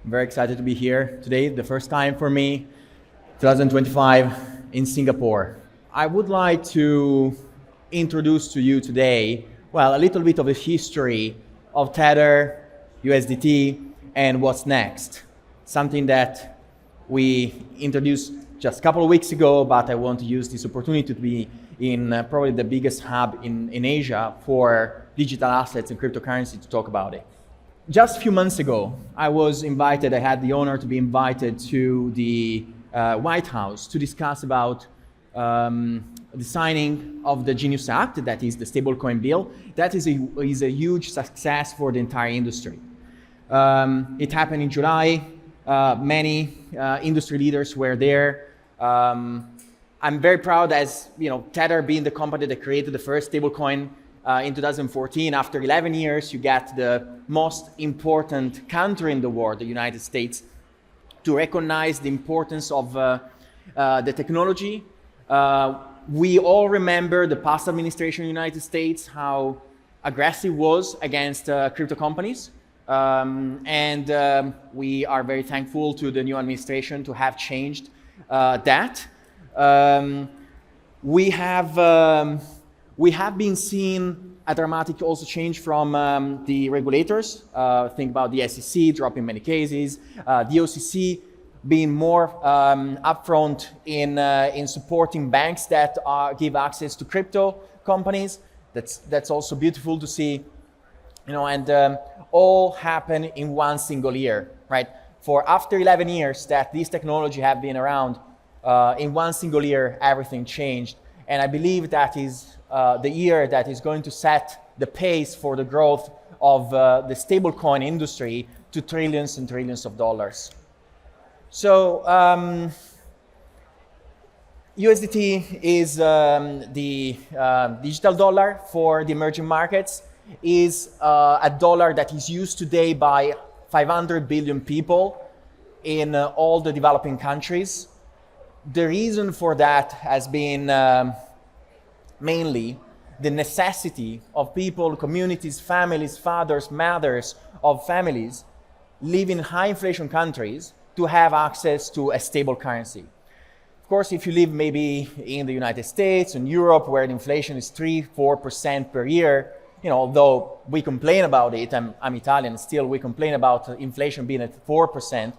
I'm very excited to be here today, the first time for me, 2025 in Singapore. I would like to introduce to you today, well, a little bit of the history of Tether, USDT, and what's next. Something that we introduced just a couple of weeks ago, but I want to use this opportunity to be in probably the biggest hub in Asia for digital assets and cryptocurrency to talk about it. Just a few months ago, I had the honor to be invited to the White House to discuss about the signing of the Genius Act, that is the stablecoin bill. That is a huge success for the entire industry. It happened in July. Many industry leaders were there. I'm very proud, as Tether being the company that created the first stablecoin in 2014. After 11 years, you get the most important country in the world, the United States, to recognize the importance of the technology. We all remember the past administration in the United States, how aggressive it was against crypto companies. We are very thankful to the new administration to have changed that. We have been seeing a dramatic also change from the regulators. Think about the SEC dropping many cases, the OCC being more upfront in supporting banks that give access to crypto companies. That's also beautiful to see, and all happen in one single year, right? For after 11 years that this technology have been around, in one single year, everything changed. And I believe that is the year that is going to set the pace for the growth of the stablecoin industry to trillions and trillions of dollars. So USDT is the digital dollar for the emerging markets, is a dollar that is used today by 500 billion people in all the developing countries. The reason for that has been mainly the necessity of people, communities, families, fathers, mothers of families living in high inflation countries to have access to a stable currency. Of course, if you live maybe in the United States and Europe, where the inflation is 3-4% per year, although we complain about it, I'm Italian, still we complain about inflation being at 4%.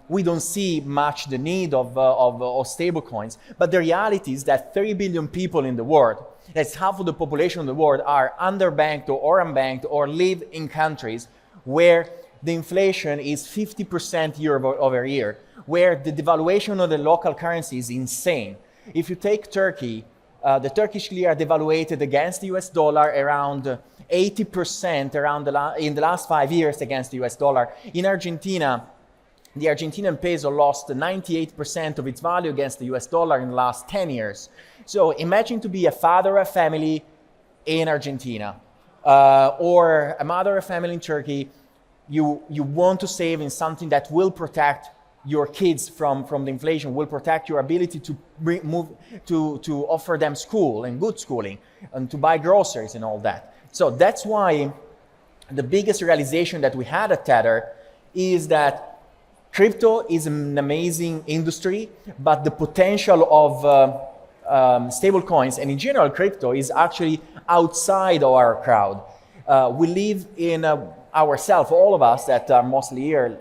We don't see much the need of stable coins, but the reality is that 30 billion people in the world, that's half of the population of the world, are underbanked or unbanked or live in countries where the inflation is 50% year over year, where the devaluation of the local currency is insane. If you take Turkey, the Turkish lira devaluated against the US dollar around 80% in the last 5 years against the US dollar. In Argentina, the Argentinian peso lost 98% of its value against the US dollar in the last 10 years. So imagine to be a father of a family in Argentina, or a mother of a family in Turkey. You want to save in something that will protect your kids from the inflation, will protect your ability to to offer them school and good schooling and to buy groceries and all that. So that's why the biggest realization that we had at Tether is that crypto is an amazing industry, but the potential of stable coins and in general crypto is actually outside of our crowd. We live in ourselves, all of us that are mostly here,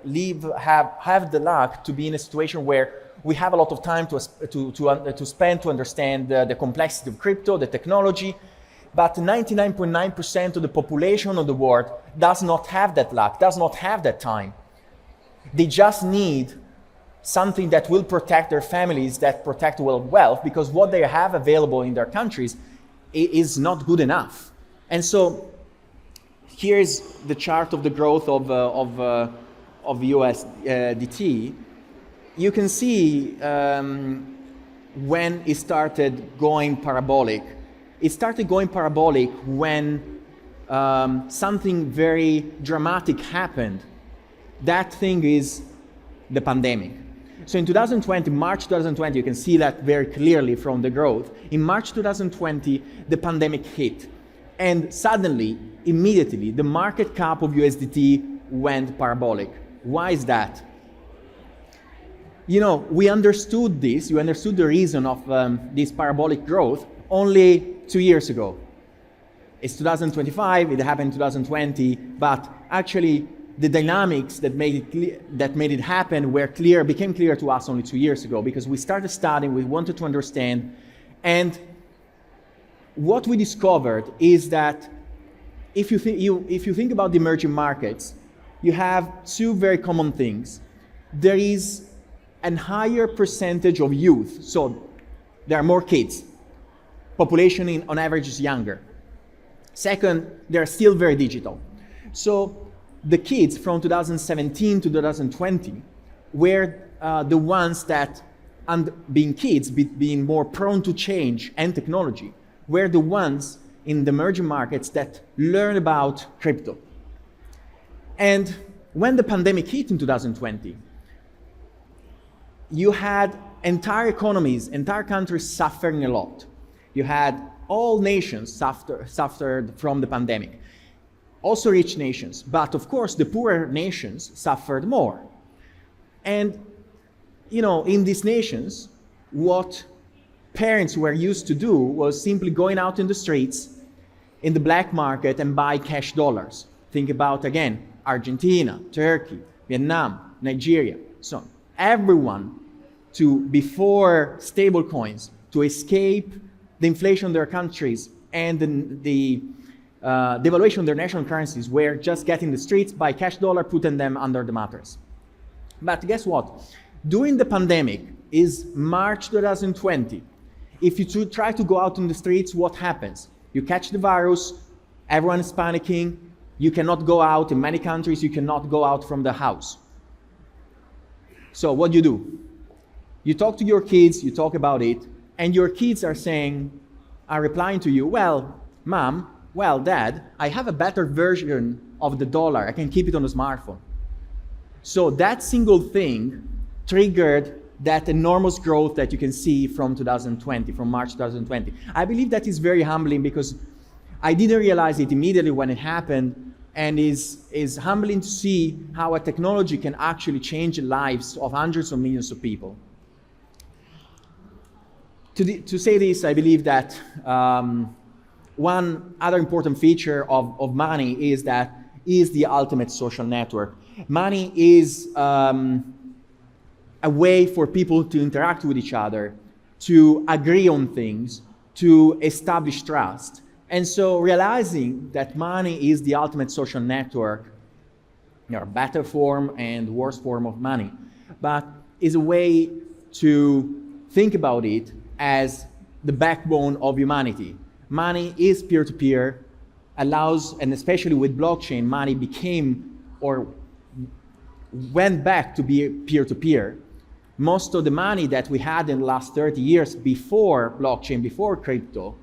have the luck to be in a situation where we have a lot of time to spend to understand the complexity of crypto, the technology, but 99.9% of the population of the world does not have that luck, does not have that time. They just need something that will protect their families, that protect wealth, because what they have available in their countries is not good enough. And so here's the chart of the growth of USDT. You can see when it started going parabolic. It started going parabolic when something very dramatic happened. That thing is the pandemic. So in 2020, March 2020, you can see that very clearly from the growth. In March 2020, the pandemic hit. And suddenly, immediately, the market cap of USDT went parabolic. Why is that? You know, we understood this, you understood the reason of this parabolic growth only 2 years ago. It's 2025, it happened in 2020, but actually the dynamics that made it happen became clear to us only 2 years ago, because we started studying, we wanted to understand, and what we discovered is that if you think about the emerging markets, you have two very common things. There is a higher percentage of youth, so there are more kids. Population on average is younger. Second, they're still very digital. So the kids from 2017 to 2020 were the ones that, and being kids, being more prone to change and technology, were the ones in the emerging markets that learned about crypto. And when the pandemic hit in 2020, you had entire economies, entire countries suffering a lot. You had all nations suffered from the pandemic, also rich nations, but of course the poorer nations suffered more. And you know, in these nations, what parents were used to do was simply going out in the streets, in the black market, and buy cash dollars. Think about, again, Argentina, Turkey, Vietnam, Nigeria. So everyone, before stablecoins, to escape the inflation of their countries and the devaluation of their national currencies, were just getting the streets, buy cash dollar, putting them under the mattress. But guess what? During the pandemic, is March 2020, if you try to go out in the streets, what happens? You catch the virus, everyone is panicking, you cannot go out. In many countries, you cannot go out from the house. So what do? You talk to your kids, you talk about it, and your kids are replying to you, well, Mom, well, Dad, I have a better version of the dollar. I can keep it on the smartphone. So that single thing triggered that enormous growth that you can see from 2020, from March 2020. I believe that is very humbling, because I didn't realize it immediately when it happened, and is humbling to see how a technology can actually change the lives of hundreds of millions of people. To say this, I believe that one other important feature of money is that is the ultimate social network. Money is a way for people to interact with each other, to agree on things, to establish trust. And so realizing that money is the ultimate social network, there are better form and worse form of money, but is a way to think about it as the backbone of humanity. Money is peer-to-peer, allows, and especially with blockchain, money became or went back to be peer-to-peer. Most of the money that we had in the last 30 years before blockchain, before crypto,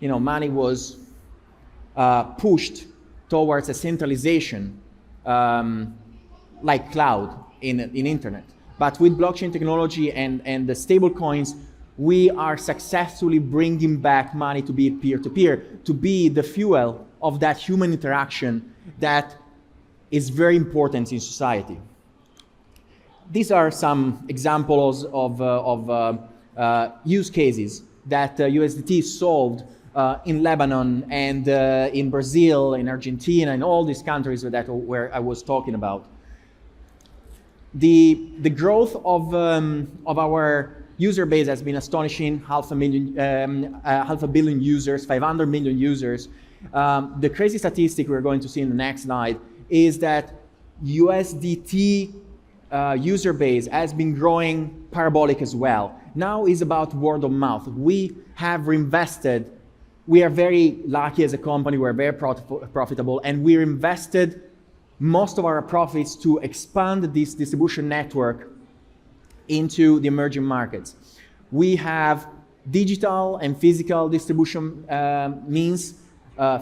money was pushed towards a centralization like cloud in internet. But with blockchain technology and the stable coins, we are successfully bringing back money to be peer-to-peer, to be the fuel of that human interaction that is very important in society. These are some examples of use cases that USDT solved in Lebanon and in Brazil, in Argentina, in all these countries where I was talking about. The growth of our user base has been astonishing. half a billion users, 500 million users. The crazy statistic we're going to see in the next slide is that USDT user base has been growing parabolic as well. Now is about word of mouth. We have reinvested. We are very lucky as a company. We're very profitable, and we invested most of our profits to expand this distribution network into the emerging markets. We have digital and physical distribution means.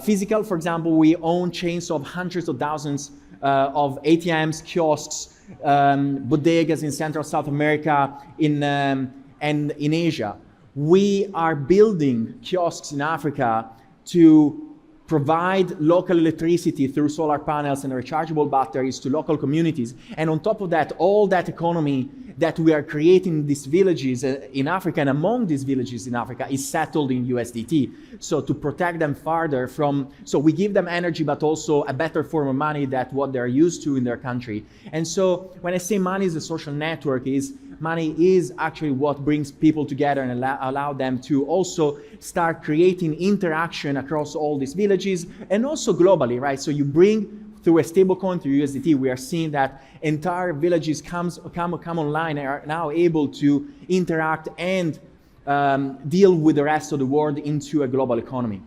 Physical, for example, we own chains of hundreds of thousands of ATMs, kiosks, bodegas in Central South America, and in Asia. We are building kiosks in Africa to provide local electricity through solar panels and rechargeable batteries to local communities. And on top of that, all that economy that we are creating in these villages in Africa and among these villages in Africa is settled in USDT. So to protect them further from, so we give them energy, but also a better form of money than what they're used to in their country. And so when I say money is a social network, money is actually what brings people together and allow them to also start creating interaction across all these villages and also globally, right? So you bring through a stablecoin, through USDT, we are seeing that entire villages come online and are now able to interact and deal with the rest of the world into a global economy.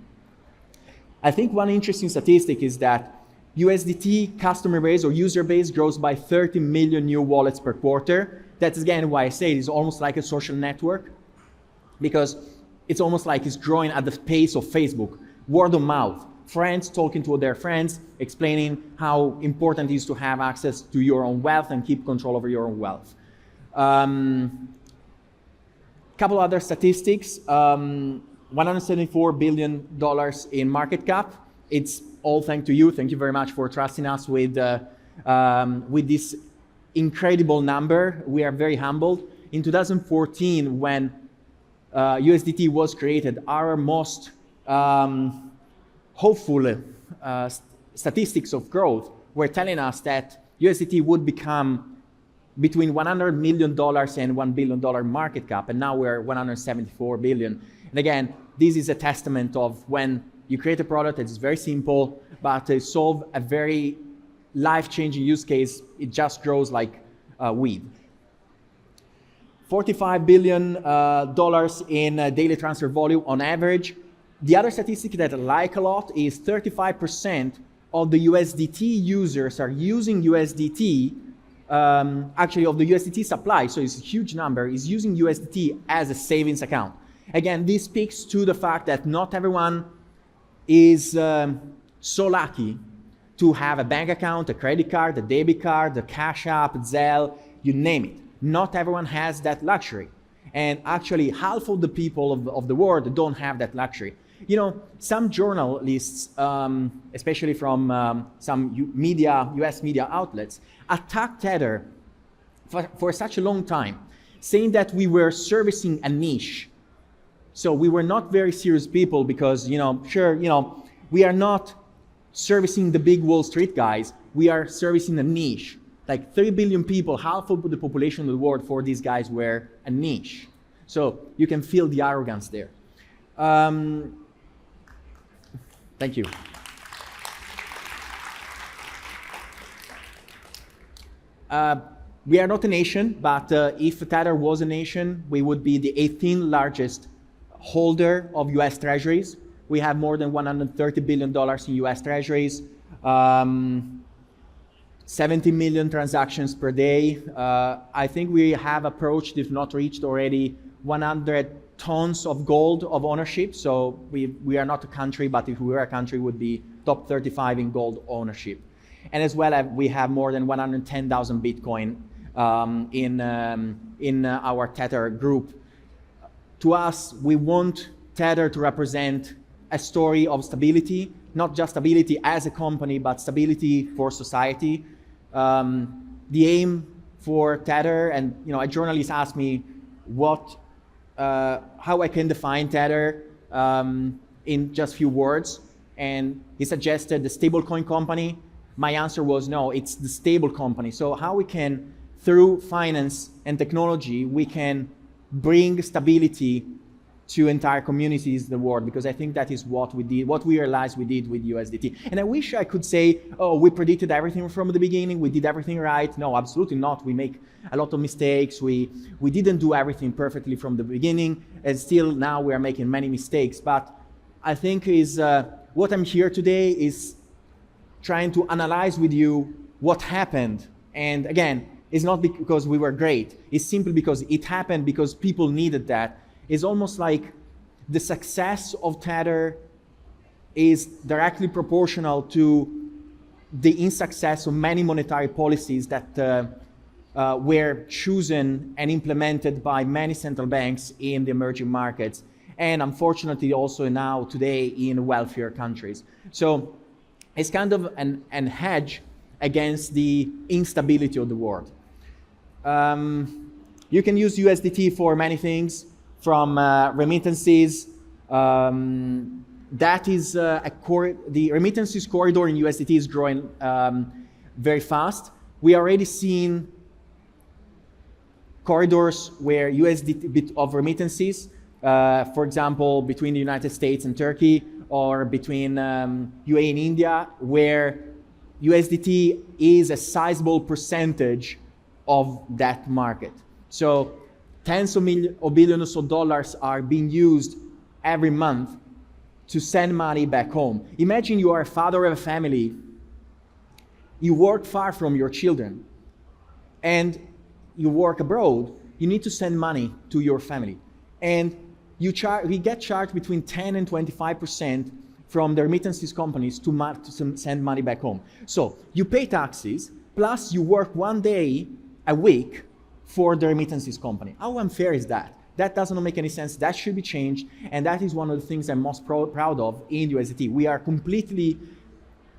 I think one interesting statistic is that USDT customer base or user base grows by 30 million new wallets per quarter. That's again why I say it is almost like a social network, because it's almost like it's growing at the pace of Facebook, word of mouth, friends talking to their friends, explaining how important it is to have access to your own wealth and keep control over your own wealth. Couple other statistics, $174 billion in market cap. It's all thanks to you. Thank you very much for trusting us with this incredible number. We are very humbled. In 2014, when USDT was created, our most hopeful statistics of growth were telling us that USDT would become between $100 million and $1 billion market cap, and now we're 174 billion. And again, this is a testament of when you create a product that is very simple, but to solve a very life-changing use case, it just grows like weed. $45 billion in daily transfer volume on average. The other statistic that I like a lot is 35% of the USDT users are using USDT, actually of the USDT supply, so it's a huge number, is using USDT as a savings account. Again, this speaks to the fact that not everyone is so lucky to have a bank account, a credit card, a debit card, a Cash App, Zelle, you name it. Not everyone has that luxury. And actually, half of the people of the world don't have that luxury. You know, some journalists, especially from some US media outlets, attacked Tether for such a long time, saying that we were servicing a niche. So we were not very serious people because, we are not servicing the big Wall Street guys. We are servicing a niche. Like 3 billion people, half of the population of the world for these guys were a niche. So you can feel the arrogance there. Thank you. We are not a nation, but if Tether was a nation, we would be the 18th largest holder of US treasuries. We have more than $130 billion in US treasuries, 70 million transactions per day. I think we have approached, if not reached already, 100 tons of gold of ownership. So we are not a country, but if we were a country, we would be top 35 in gold ownership. And as well, we have more than 110,000 Bitcoin in our Tether group. To us, we want Tether to represent a story of stability, not just stability as a company, but stability for society. The aim for Tether, and a journalist asked me how I can define Tether in just few words, and he suggested the stablecoin company. My answer was no, it's the stable company. So how we can, through finance and technology, we can bring stability to entire communities in the world, because I think that is what we did, what we realized we did with USDT. And I wish I could say, oh, we predicted everything from the beginning, we did everything right. No, absolutely not. We make a lot of mistakes. We didn't do everything perfectly from the beginning, and still now we are making many mistakes. But I think what I'm here today is trying to analyze with you what happened. And again, it's not because we were great. It's simply because it happened because people needed that. It's almost like the success of Tether is directly proportional to the insuccess of many monetary policies that were chosen and implemented by many central banks in the emerging markets. and unfortunately also now today in wealthier countries. So it's kind of an hedge against the instability of the world. You can use USDT for many things, from remittances. That is the remittances corridor in USDT is growing very fast. We already seen corridors where USDT of remittances, for example, between the United States and Turkey, or between UAE and India, where USDT is a sizable percentage of that market. So tens of billions of dollars are being used every month to send money back home. Imagine you are a father of a family, you work far from your children, and you work abroad, you need to send money to your family. And we get charged between 10 and 25% from the remittances companies to send money back home. So you pay taxes, plus you work 1 day a week for the remittances company. How unfair is that? That doesn't make any sense. That should be changed. And that is one of the things I'm most proud of in USDT. We are completely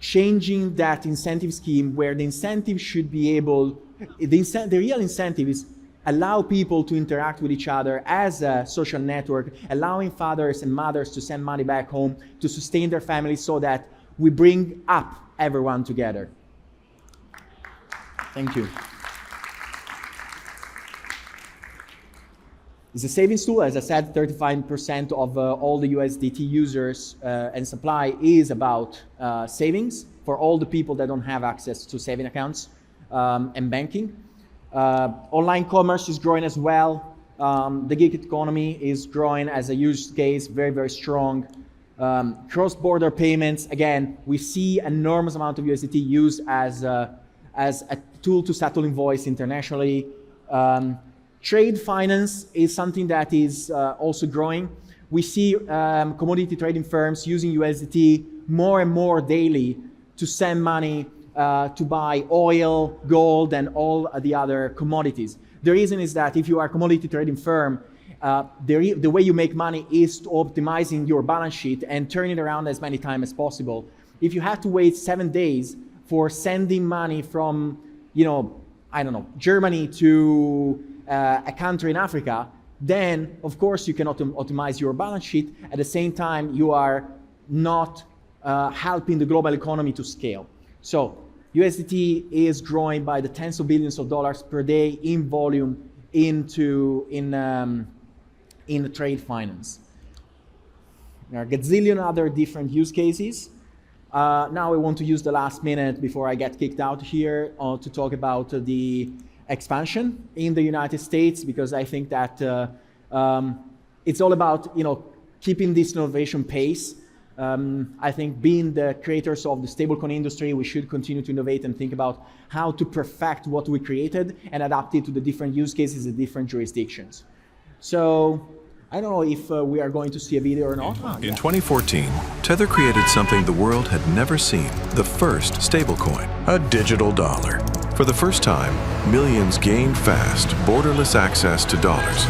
changing that incentive scheme, where the incentive should be able, the real incentive is allow people to interact with each other as a social network, allowing fathers and mothers to send money back home to sustain their families, so that we bring up everyone together. Thank you. It's a savings tool. As I said, 35% of all the USDT users and supply is about savings for all the people that don't have access to saving accounts and banking. Online commerce is growing as well. The gig economy is growing as a use case, very, very strong. Cross-border payments, again, we see enormous amount of USDT used as a tool to settle invoice internationally. Trade finance is something that is also growing. We see commodity trading firms using USDT more and more daily to send money to buy oil, gold, and all the other commodities. The reason is that if you are a commodity trading firm, the way you make money is to optimizing your balance sheet and turn it around as many times as possible. If you have to wait 7 days for sending money from, I don't know, Germany to a country in Africa, then of course you cannot optimize your balance sheet. At the same time, you are not helping the global economy to scale. So USDT is growing by the tens of billions of dollars per day in volume in trade finance. There are a gazillion other different use cases. Now I want to use the last minute before I get kicked out here to talk about the expansion in the United States, because I think that it's all about keeping this innovation pace. I think being the creators of the stablecoin industry, we should continue to innovate and think about how to perfect what we created and adapt it to the different use cases in different jurisdictions. So I don't know if we are going to see a video or not. In 2014, Tether created something the world had never seen, the first stablecoin, a digital dollar. For the first time, millions gained fast, borderless access to dollars.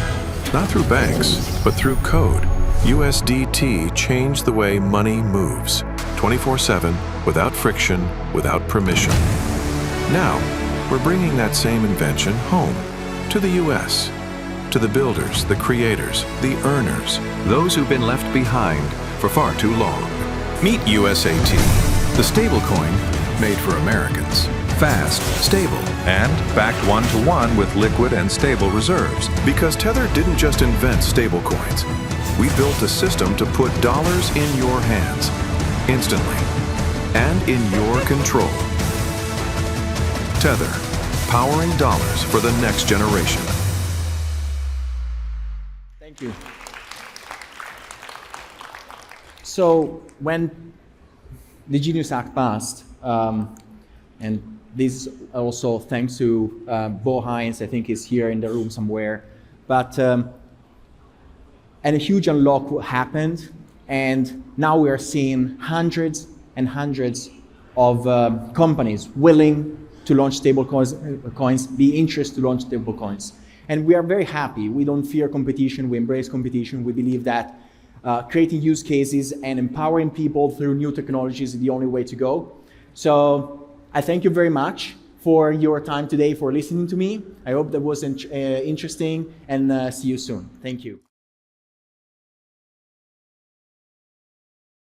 Not through banks, but through code. USDT changed the way money moves, 24/7, without friction, without permission. Now, we're bringing that same invention home, to the US, to the builders, the creators, the earners, those who've been left behind for far too long. Meet USAT, the stablecoin made for Americans. Fast, stable, and backed one-to-one with liquid and stable reserves. Because Tether didn't just invent stablecoins. We built a system to put dollars in your hands, instantly, and in your control. Tether, powering dollars for the next generation. Thank you. So when the Genius Act passed, and this also thanks to Bo Hines, I think he's here in the room somewhere, but and a huge unlock happened, and now we are seeing hundreds and hundreds of companies willing to launch stablecoins, be interested to launch stablecoins. And we are very happy. We don't fear competition, we embrace competition. We believe that creating use cases and empowering people through new technologies is the only way to go. So I thank you very much for your time today, for listening to me. I hope that was interesting, and see you soon. Thank you.